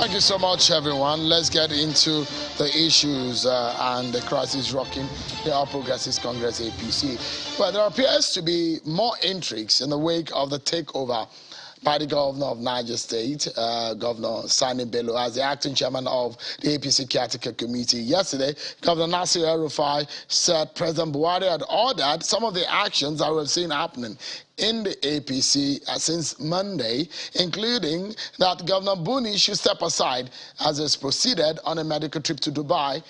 Thank you so much, everyone. Let's get into the issues and the crisis rocking the All Progressives Congress APC. Well, there appears to be more intrigues in the wake of the takeover by the governor of Niger State, Governor Sani Bello, as the acting chairman of the APC Caretaker Committee. Yesterday, Governor Nasir El-Rufai said President Buhari had ordered some of the actions that we've seen happening in the APC since Monday, including that Governor Buni should step aside as he's proceeded on a medical trip to Dubai.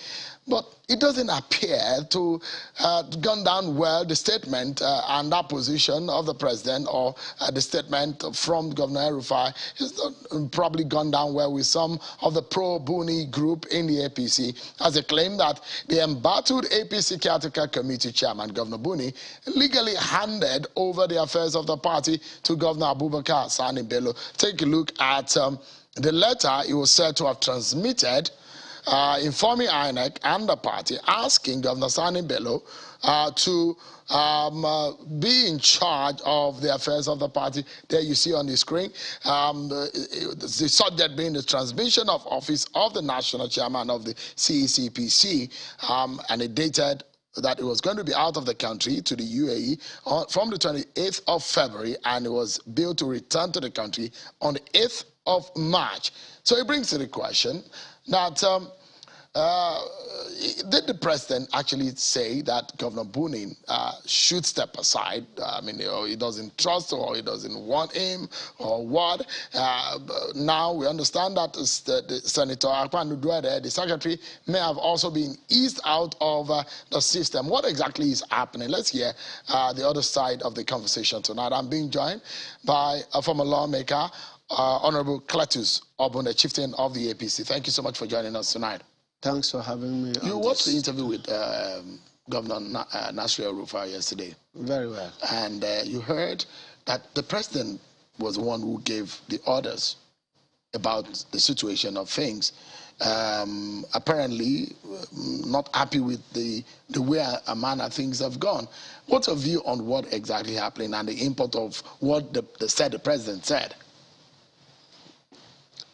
But it doesn't appear to have gone down well, the statement and that position of the president, or the statement from Governor El-Rufai has not probably gone down well with some of the pro-Buni group in the APC, as they claim that the embattled APC Caretaker Committee chairman, Governor Buni, legally handed over the affairs of the party to Governor Abubakar Sani Bello. Take a look at the letter he was said to have transmitted, informing INEC and the party, asking Governor Sani Bello to be in charge of the affairs of the party. There you see on the screen, the subject being the transmission of office of the national chairman of the CECPC, and it dated that it was going to be out of the country to the UAE from the 28th of February, and it was billed to return to the country on the 8th of March. So it brings to the question that did the president actually say that Governor Buni should step aside? I mean, he doesn't trust or he doesn't want him or what? Now we understand that the Senator Akpan Uduede, the secretary, may have also been eased out of the system. What exactly is happening? Let's hear the other side of the conversation tonight. I'm being joined by a former lawmaker, Honorable Cletus Obun, the chieftain of the APC. Thank you so much for joining us tonight. Thanks for having me. You watched the interview with Governor Nasir El-Rufai yesterday. Very well. And you heard that the president was the one who gave the orders about the situation of things. Apparently, not happy with the way a manner things have gone. What's your view on what exactly happened and the import of what the president said?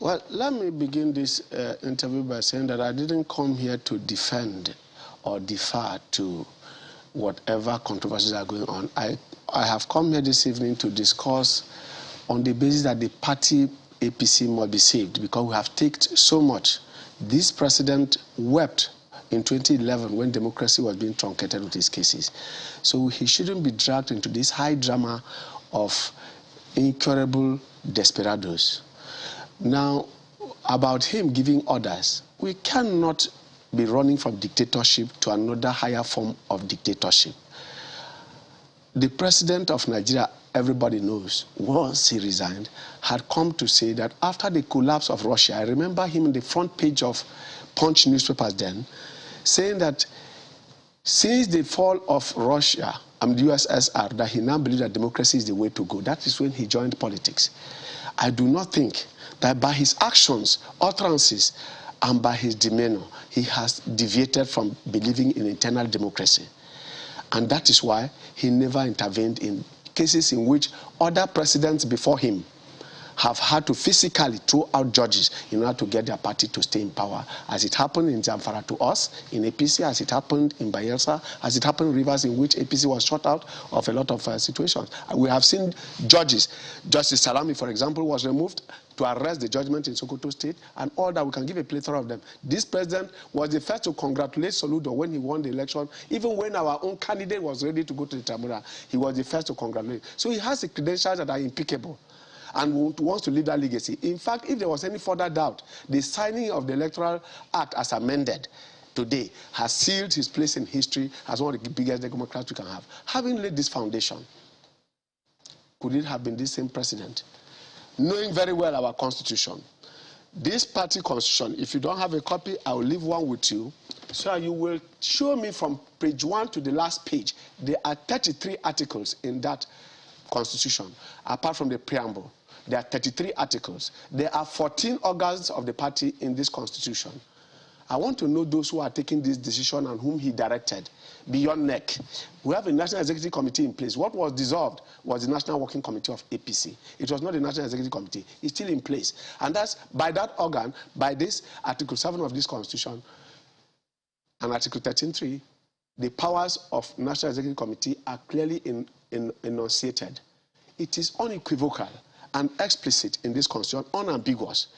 Well, let me begin this interview by saying that I didn't come here to defend or defer to whatever controversies are going on. I have come here this evening to discuss on the basis that the party APC must be saved because we have taken so much. This president wept in 2011 when democracy was being truncated with his cases. So he shouldn't be dragged into this high drama of incurable desperados. Now, about him giving orders, we cannot be running from dictatorship to another higher form of dictatorship. The president of Nigeria, everybody knows, once he resigned, had come to say that after the collapse of Russia, I remember him in the front page of Punch newspapers then, saying that since the fall of Russia and the USSR, that he now believes that democracy is the way to go. That is when he joined politics. I do not think that by his actions, utterances, and by his demeanor, he has deviated from believing in internal democracy. And that is why he never intervened in cases in which other presidents before him have had to physically throw out judges in order to get their party to stay in power, as it happened in Zamfara to us, in APC, as it happened in Bayelsa, as it happened in Rivers, in which APC was shut out of a lot of situations. And we have seen judges. Justice Salami, for example, was removed to arrest the judgment in Sokoto State, and all that. We can give a plethora of them. This president was the first to congratulate Soludo when he won the election. Even when our own candidate was ready to go to the tribunal, he was the first to congratulate. So he has the credentials that are impeccable and wants to leave that legacy. In fact, if there was any further doubt, the signing of the Electoral Act as amended today has sealed his place in history as one of the biggest Democrats we can have. Having laid this foundation, could it have been this same president? Knowing very well our constitution, this party constitution, if you don't have a copy, I will leave one with you, so you will show me from page 1 to the last page. There are 33 articles in that constitution, apart from the preamble. There are 33 articles. There are 14 organs of the party in this constitution. I want to know those who are taking this decision and whom he directed beyond NEC. We have a National Executive Committee in place. What was dissolved was the National Working Committee of APC. It was not the National Executive Committee. It's still in place. And that's by that organ, by this Article 7 of this Constitution and Article 13.3, the powers of National Executive Committee are clearly enunciated. It is unequivocal and explicit in this Constitution, unambiguous,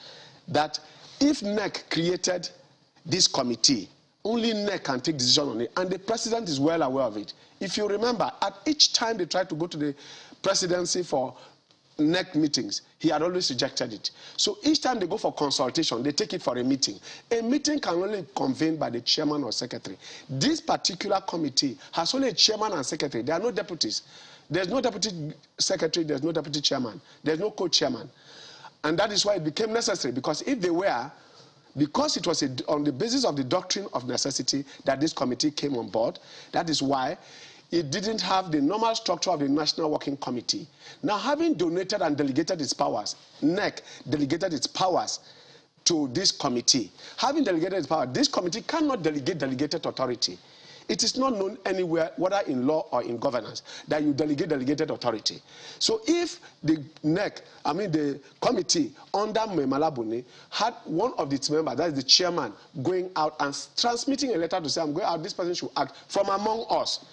that if NEC created this committee, only NEC can take decision on it, and the president is well aware of it. If you remember, at each time they tried to go to the presidency for NEC meetings, he had always rejected it. So each time they go for consultation, they take it for a meeting. A meeting can only be convened by the chairman or secretary. This particular committee has only a chairman and secretary. There are no deputies. There's no deputy secretary, there's no deputy chairman, there's no co-chairman. And that is why it became necessary, because if they were, because it was on the basis of the doctrine of necessity that this committee came on board, that is why it didn't have the normal structure of the National Working Committee. Now, having donated and delegated its powers, NEC delegated its powers to this committee. Having delegated its power, this committee cannot delegate delegated authority. It is not known anywhere, whether in law or in governance, that you delegate delegated authority. So if the NEC, the committee under Buni had one of its members, that is the chairman, going out and transmitting a letter to say, I'm going out, this person should act from among us.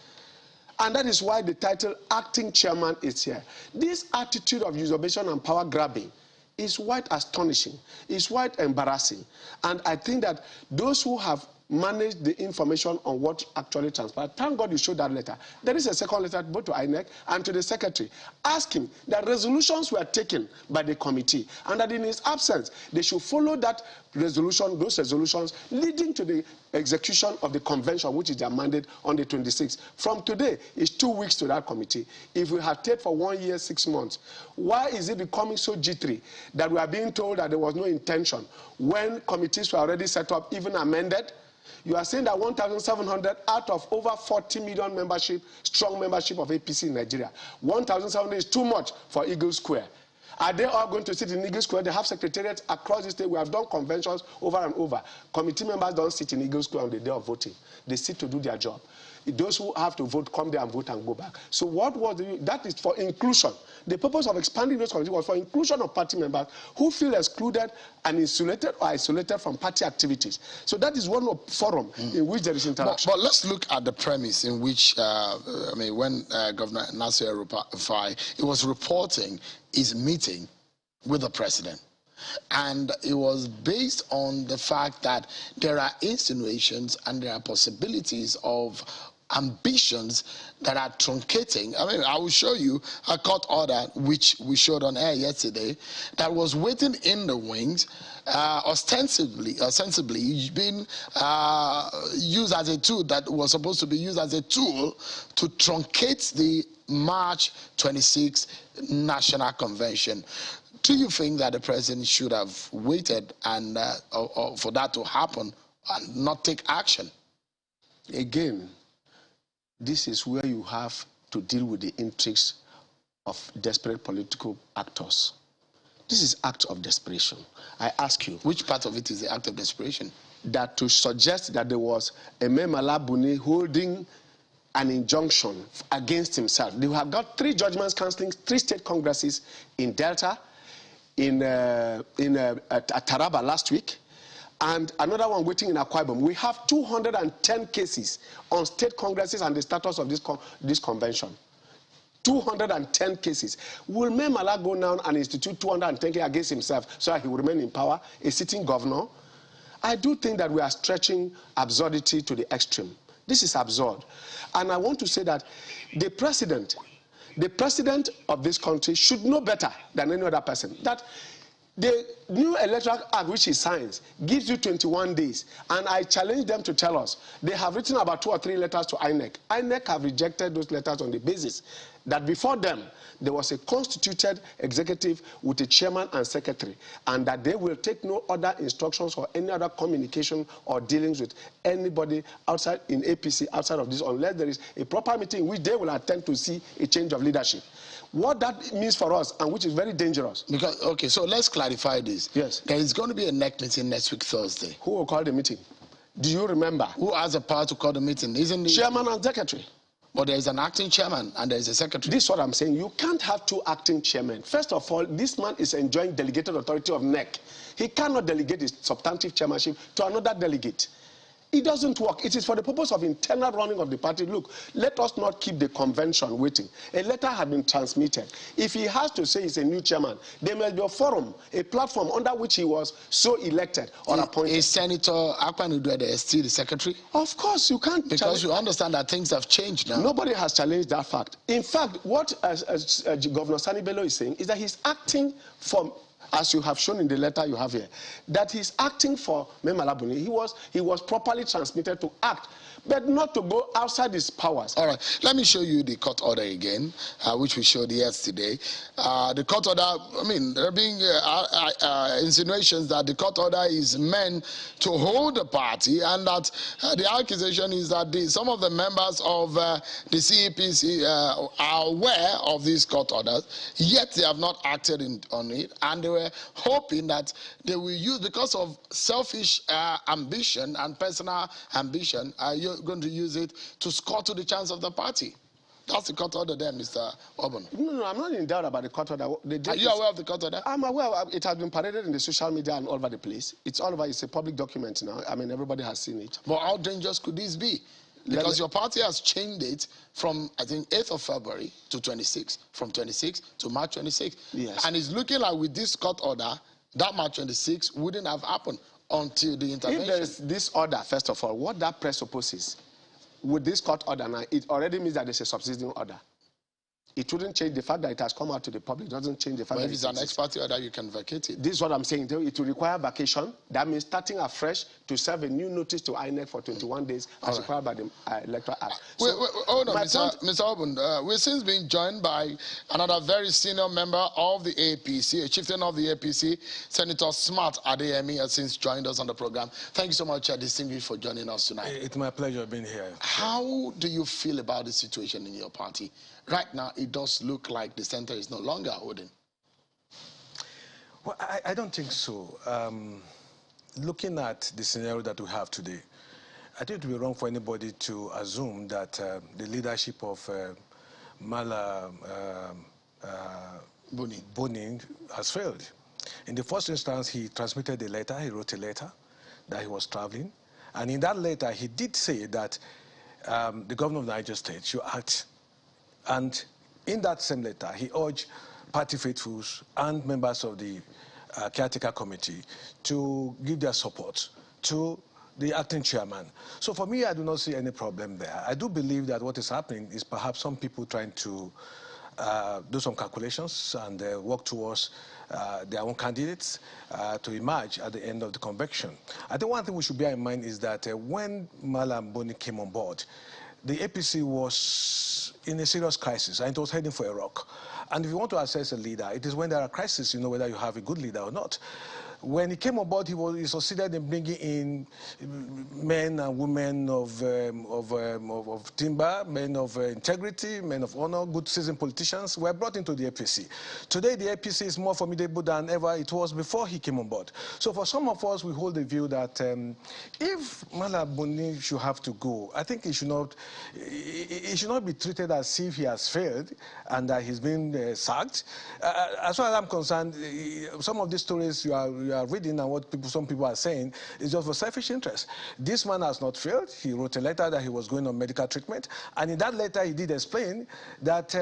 And that is why the title acting chairman is here. This attitude of usurpation and power grabbing is quite astonishing, is quite embarrassing. And I think that those who have managed the information on what actually transpired, thank God you showed that letter. There is a second letter both to INEC and to the secretary, asking that resolutions were taken by the committee and that in his absence, they should follow that resolution, those resolutions leading to the execution of the convention, which is their mandate on the 26th. From today, it's 2 weeks to that committee. If we have stayed for 1 year, 6 months, why is it becoming so jittery that we are being told that there was no intention when committees were already set up, even amended? You are saying that 1,700 out of over 40 million membership, strong membership of APC in Nigeria, 1,700 is too much for Eagle Square. Are they all going to sit in Eagle Square? They have secretariats across the state. We have done conventions over and over. Committee members don't sit in Eagle Square on the day of voting. They sit to do their job. Those who have to vote come there and vote and go back. So what was that is for inclusion. The purpose of expanding those committees was for inclusion of party members who feel excluded and insulated or isolated from party activities. So that is one forum in which there is interaction. But let's look at the premise in which, when Governor Nasir El-Rufai, he was reporting his meeting with the president. And it was based on the fact that there are insinuations and there are possibilities of ambitions that are truncating. I will show you a court order which we showed on air yesterday that was waiting in the wings, ostensibly being used as a tool, that was supposed to be used as a tool to truncate the March 26th National Convention. Do you think that the president should have waited and for that to happen and not take action? Again, this is where you have to deal with the intrigues of desperate political actors. This is act of desperation. I ask you. Which part of it is the act of desperation? That to suggest that there was a Buni holding an injunction against himself. They have got 3 judgments cancelling 3 state congresses in Delta, in Taraba last week, and another one waiting in Akwa Ibom. We have 210 cases on state congresses and the status of this convention. 210 cases. Will Mala go down and institute 210 cases against himself so that he will remain in power, a sitting governor? I do think that we are stretching absurdity to the extreme. This is absurd. And I want to say that the president of this country should know better than any other person that the new electoral act which he signs gives you 21 days. And I challenge them to tell us. They have written about 2 or 3 letters to INEC. INEC have rejected those letters on the basis that before them, there was a constituted executive with a chairman and secretary, and that they will take no other instructions or any other communication or dealings with anybody outside in APC, outside of this, unless there is a proper meeting in which they will attempt to see a change of leadership. What that means for us, and which is very dangerous. Because, okay, so let's clarify this. Yes. There is going to be a NEC meeting next week, Thursday. Who will call the meeting? Do you remember? Who has the power to call the meeting? Isn't it? Chairman and secretary. But there is an acting chairman and there is a secretary. This is what I'm saying. You can't have two acting chairmen. First of all, this man is enjoying delegated authority of NEC. He cannot delegate his substantive chairmanship to another delegate. It doesn't work. It is for the purpose of internal running of the party. Look, let us not keep the convention waiting. A letter has been transmitted. If he has to say he's a new chairman, there must be a forum, a platform under which he was so elected or appointed. Is Senator Akpan-Uduede still the secretary? Of course, you can't. Because you understand that things have changed now. Nobody has challenged that fact. In fact, what Governor Sani Bello is saying is that he's acting for, as you have shown in the letter you have here, that he's acting for Memala Buni. He was properly transmitted to act, but not to go outside his powers. All right, let me show you the court order again, which we showed yesterday. The court order, I mean, there are being insinuations that the court order is meant to hold the party, and that the accusation is that some of the members of the CEPC are aware of these court orders, yet they have not acted on it, and they were hoping that they will use, because of selfish ambition and personal ambition, you're going to use it to score to the chance of the party. That's the court order there, Mr. Obun. No, I'm not in doubt about the court order. Are you aware of the court order? I'm aware. It has been paraded in the social media and all over the place. It's all over. It's a public document now. I mean, everybody has seen it. But how dangerous could this be? Because your party has changed it from, I think, 8th of February to 26, from 26 to March 26. Yes. And it's looking like with this court order, that March 26 wouldn't have happened until the intervention. If there is this order, first of all, what that presupposes, with this court order now, it already means that there's a subsisting order. It wouldn't change the fact that it has come out to the public. It doesn't change the fact but that if it's an ex parte order, you can vacate it. This is what I'm saying. It will require vacation. That means starting afresh to serve a new notice to INEC for 21 days as required by the Electoral Act. So, hold on, Mr. Obun. We're since being joined by another very senior member of the APC, a chieftain of the APC, Senator Smart Adeyemi, has since joined us on the program. Thank you so much, distinguished, for joining us tonight. It's my pleasure being here. How do you feel about the situation in your party? Right now, it does look like the center is no longer holding. Well, I don't think so. Looking at the scenario that we have today, I think it would be wrong for anybody to assume that the leadership of Mala Buni has failed. In the first instance, he transmitted a letter, he wrote a letter that he was traveling. And in that letter, he did say that the governor of Niger State should act. And in that same letter, he urged party faithfuls and members of the caretaker committee to give their support to the acting chairman. So for me, I do not see any problem there. I do believe that what is happening is perhaps some people trying to do some calculations and work towards their own candidates to emerge at the end of the convention. I think one thing we should bear in mind is that when Malam Buni came on board, the APC was in a serious crisis and it was heading for a rock. And if you want to assess a leader, it is when there are crises, you know whether you have a good leader or not. When he came on board, he succeeded in bringing in men and women of timber, men of integrity, men of honor, good seasoned politicians were brought into the APC. Today, the APC is more formidable than ever it was before he came on board. So for some of us, we hold the view that if Mala Buni should have to go, I think he should not be treated as if he has failed and that he's been sacked. As far as I'm concerned, some of these stories you are reading and what some people are saying is just for selfish interest. This man has not failed. He wrote a letter that he was going on medical treatment, and in that letter he did explain that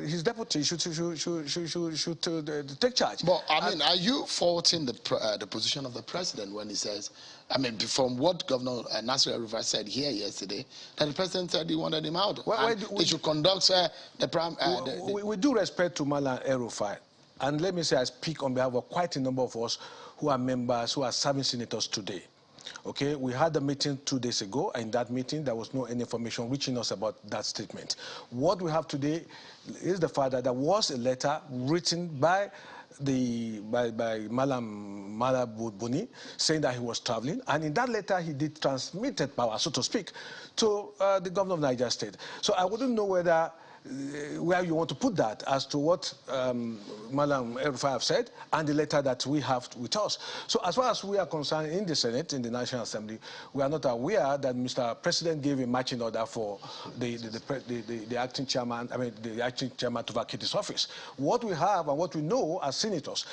his deputy should take charge. But I mean, are you faulting the position of the president when he says, I mean, from what Governor Nasir El-Rufai said here yesterday, that the president said he wanted him out? They should conduct we do respect to Mala El-Rufai. And let me say, I speak on behalf of quite a number of us who are members, who are serving senators today. Okay, we had a meeting 2 days ago, and in that meeting, there was no any information reaching us about that statement. What we have today is the fact that there was a letter written by Mala Buni saying that he was traveling, and in that letter he did transmitted power, so to speak, to the governor of Niger State. So I wouldn't know whether where you want to put that as to what Madam El-Rufai have said and the letter that we have with us. So as far as we are concerned in the Senate, in the National Assembly, we are not aware that Mr. President gave a marching order for the acting chairman, the acting chairman to vacate his office. What we have and what we know as senators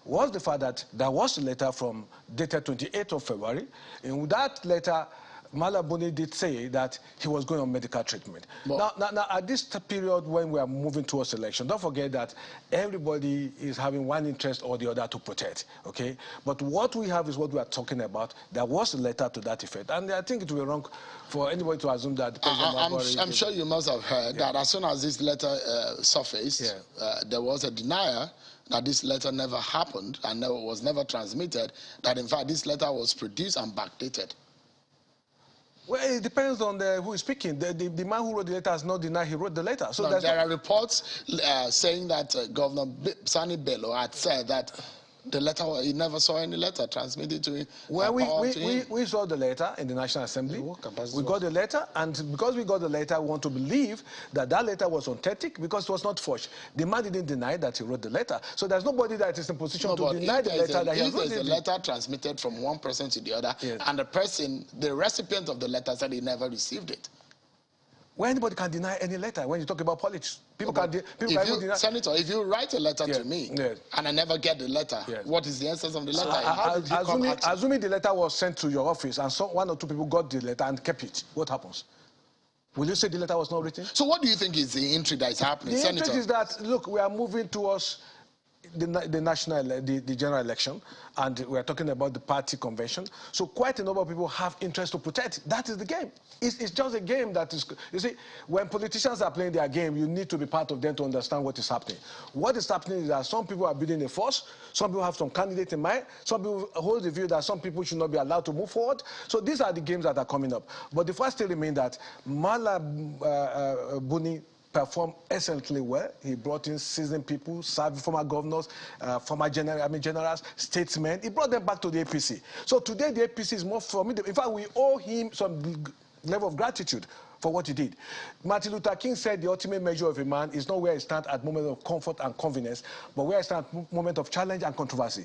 was the fact that there was a letter from dated 28th of February. In that letter, Buni did say that he was going on medical treatment. Now, at this period when we are moving towards election, don't forget that everybody is having one interest or the other to protect, okay? But what we have is what we are talking about. There was a letter to that effect. And I think it will be wrong for anybody to assume that... I'm sure you must have heard that as soon as this letter surfaced, there was a denier that this letter never happened and was never transmitted, that in fact this letter was produced and backdated. Well, it depends on who is speaking. The man who wrote the letter has not denied he wrote the letter. So no, there are reports saying that Governor Sani Bello had said that the letter, he never saw any letter transmitted to him. Well, we saw the letter in the National Assembly. We got the letter, and because we got the letter, we want to believe that that letter was authentic because it was not forged. The man didn't deny that he wrote the letter. So there's nobody that is in position to deny the letter that he wrote. If there's a letter transmitted from one person to the other, and the recipient of the letter said he never received it. Well, anybody can deny any letter when you talk about politics. People can deny. Senator, if you write a letter to me and I never get the letter, what is the essence of the letter? Assuming the letter was sent to your office and one or two people got the letter and kept it, what happens? Will you say the letter was not written? So what do you think is the intrigue that is happening, Senator? The intrigue is that, look, we are moving towards the general election, and we are talking about the party convention. So quite a number of people have interest to protect. That is the game. It's just a game that is... You see, when politicians are playing their game, you need to be part of them to understand what is happening. What is happening is that some people are building a force, some people have some candidate in mind, some people hold the view that some people should not be allowed to move forward. So these are the games that are coming up. But the fact still remains that Buni performed excellently well. He brought in seasoned people, former governors, former generals, statesmen. He brought them back to the APC. So today the APC is more formidable. In fact, we owe him some level of gratitude for what he did. Martin Luther King said the ultimate measure of a man is not where he stands at moment of comfort and convenience, but where he stands at moment of challenge and controversy.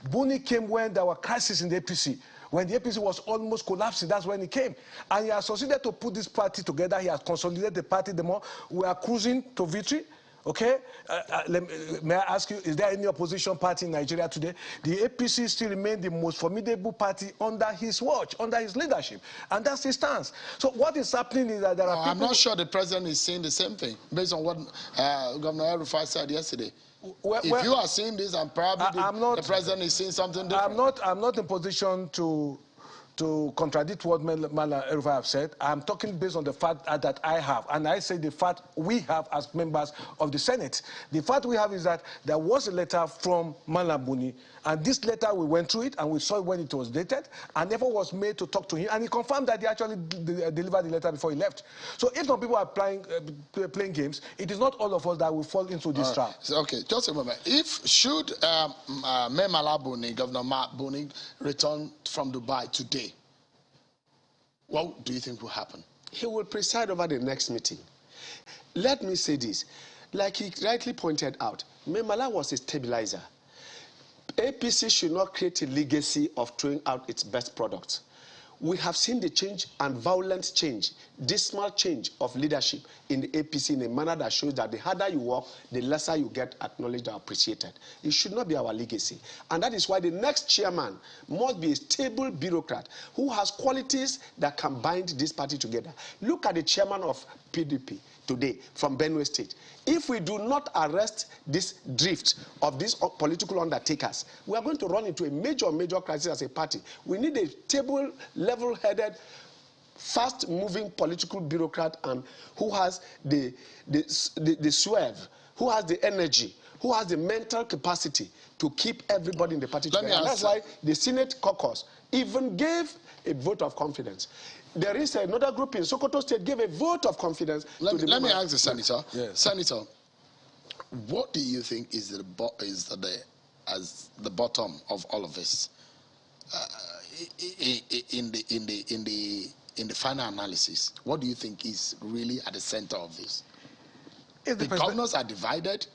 Buni came when there were crises in the APC. When the APC was almost collapsing, that's when he came. And he has succeeded to put this party together. He has consolidated the party the more. We are cruising to victory. Okay? May I ask you, is there any opposition party in Nigeria today? The APC still remains the most formidable party under his watch, under his leadership. And that's his stance. So what is happening is that there are people... I'm not sure the president is saying the same thing, based on what Governor El-Rufai said yesterday. If you are seeing this, and probably the president is seeing something different. I'm not in position to contradict what Madam El-Rufai have said. I'm talking based on the fact that I have, and I say the fact we have as members of the Senate. The fact we have is that there was a letter from Madam Buni, and this letter, we went through it, and we saw it when it was dated, and effort was made to talk to him, and he confirmed that he actually delivered the letter before he left. So if some people are playing games, it is not all of us that will fall into this trap. Okay, just a moment. Should Memala Buni, Governor Buni, return from Dubai today, what do you think will happen? He will preside over the next meeting. Let me say this. Like he rightly pointed out, Memala was a stabilizer. APC should not create a legacy of throwing out its best products. We have seen the change and violent change, dismal change of leadership in the APC in a manner that shows that the harder you work, the lesser you get acknowledged or appreciated. It should not be our legacy. And that is why the next chairman must be a stable bureaucrat who has qualities that can bind this party together. Look at the chairman of PDP today from Benue State. If we do not arrest this drift of these political undertakers, we are going to run into a major crisis as a party. We need a stable, level-headed, fast-moving political bureaucrat and who has the swerve, who has the energy, who has the mental capacity to keep everybody in the party together. And that's why the Senate caucus even gave a vote of confidence. There is another group in Sokoto State gave a vote of confidence. Let me ask the Senator. Yes. Senator, what do you think is the bottom of all of this? In the final analysis, what do you think is really at the center of this? The governors are divided.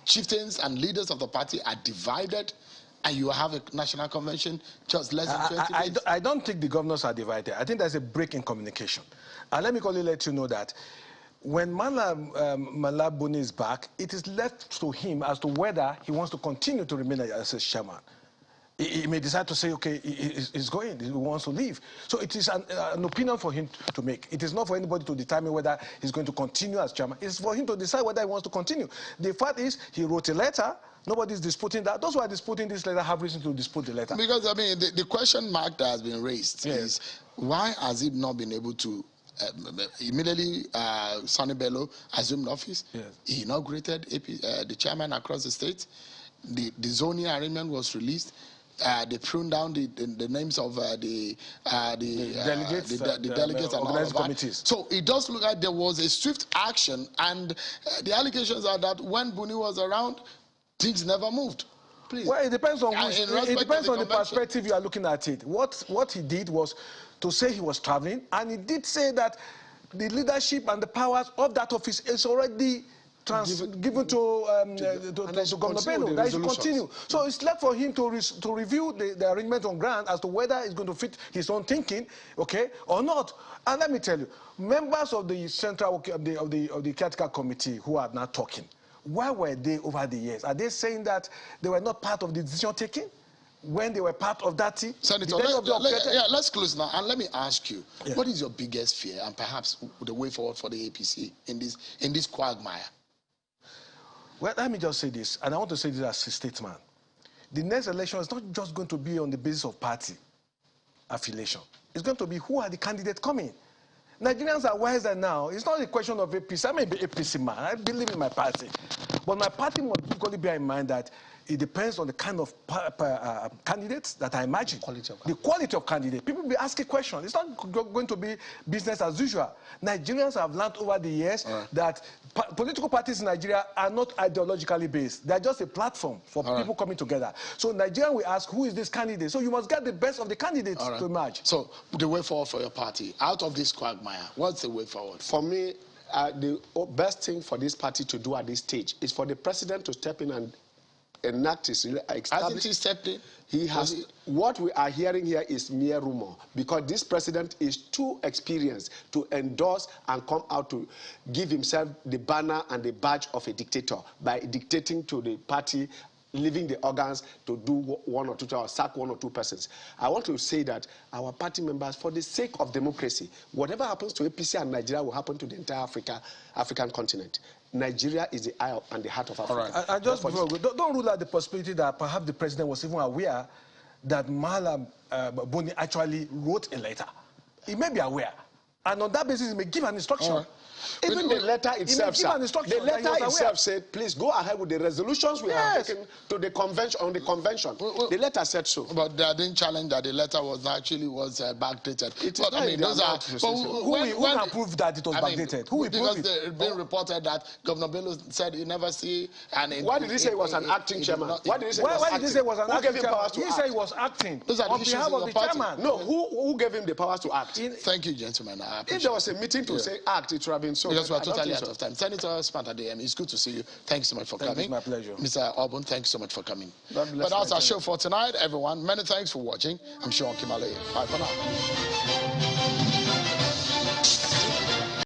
Chieftains and leaders of the party are divided. And you have a national convention just less than 20 days? I don't think the governors are divided. I think there's a break in communication. And let me let you know that when Buni is back, it is left to him as to whether he wants to continue to remain as a chairman. He may decide to say, okay, he's going, he wants to leave. So it is an opinion for him to make. It is not for anybody to determine whether he's going to continue as chairman. It's for him to decide whether he wants to continue. The fact is, he wrote a letter. Nobody's disputing that. Those who are disputing this letter have reason to dispute the letter. Because, I mean, the question mark that has been raised is, why has he not been able to immediately Sani Bello assumed office? He inaugurated the chairman across the state. The zoning arrangement was released. They pruned down the names of the delegates and all of that. Committees. So it does look like there was a swift action, and the allegations are that when Buni was around, things never moved. Please. Well, it depends on it depends on the perspective you are looking at it. What he did was to say he was traveling, and he did say that the leadership and the powers of that office is already given to Governor Bello. That is continue. So it's left for him to review the arrangement on ground as to whether it's going to fit his own thinking, okay, or not. And let me tell you, members of the central of the caretaker committee who are now talking, where were they over the years? Are they saying that they were not part of the decision taking when they were part of that team? Senator, let's close now, and let me ask you, what is your biggest fear and perhaps the way forward for the APC in this quagmire? Well, let me just say this, and I want to say this as a statesman. The next election is not just going to be on the basis of party affiliation. It's going to be who are the candidates coming. Nigerians are wiser now. It's not a question of APC. I may be APC man. I believe in my party. But my party must equally bear in mind that it depends on the kind of candidates that I imagine. The quality of candidate. People will be asking questions. It's not going to be business as usual. Nigerians have learned over the years that political parties in Nigeria are not ideologically based. They're just a platform for people coming together. So Nigerian will ask, who is this candidate? So you must get the best of the candidates to emerge. So the way forward for your party, out of this quagmire, what's the way forward? For me, the best thing for this party to do at this stage is for the president to step in and enact his established. Hasn't he stepped in? He has. What we are hearing here is mere rumor, because this president is too experienced to endorse and come out to give himself the banner and the badge of a dictator by dictating to the party, leaving the organs to do one or two, or sack one or two persons. I want to say that our party members, for the sake of democracy, whatever happens to APC and Nigeria will happen to the entire African continent. Nigeria is the eye and the heart of Africa. Right. I just don't rule out the possibility that perhaps the president was even aware that Buni actually wrote a letter. He may be aware, and on that basis, he may give an instruction. Even the letter itself, said, please go ahead with the resolutions we have taken to the convention on the convention. The letter said so. But they didn't challenge that the letter was backdated. Who can prove that it was backdated? Who will prove it? Because it's been reported that Governor Bello said he never see. Why did he say he was an acting chairman? Why did he say he was an acting chairman? He said he was acting on behalf of the chairman. No, who gave him the powers to act? Thank you, gentlemen. If there was a meeting to say act, it would have been so. Because we are totally out of time. Senator Spantadem, it's good to see you. Thank you so much for coming. It's my pleasure. Mr. Obun, thank you so much for coming. But that's our show for tonight, everyone. Many thanks for watching. I'm Sean Kimale. Bye for now.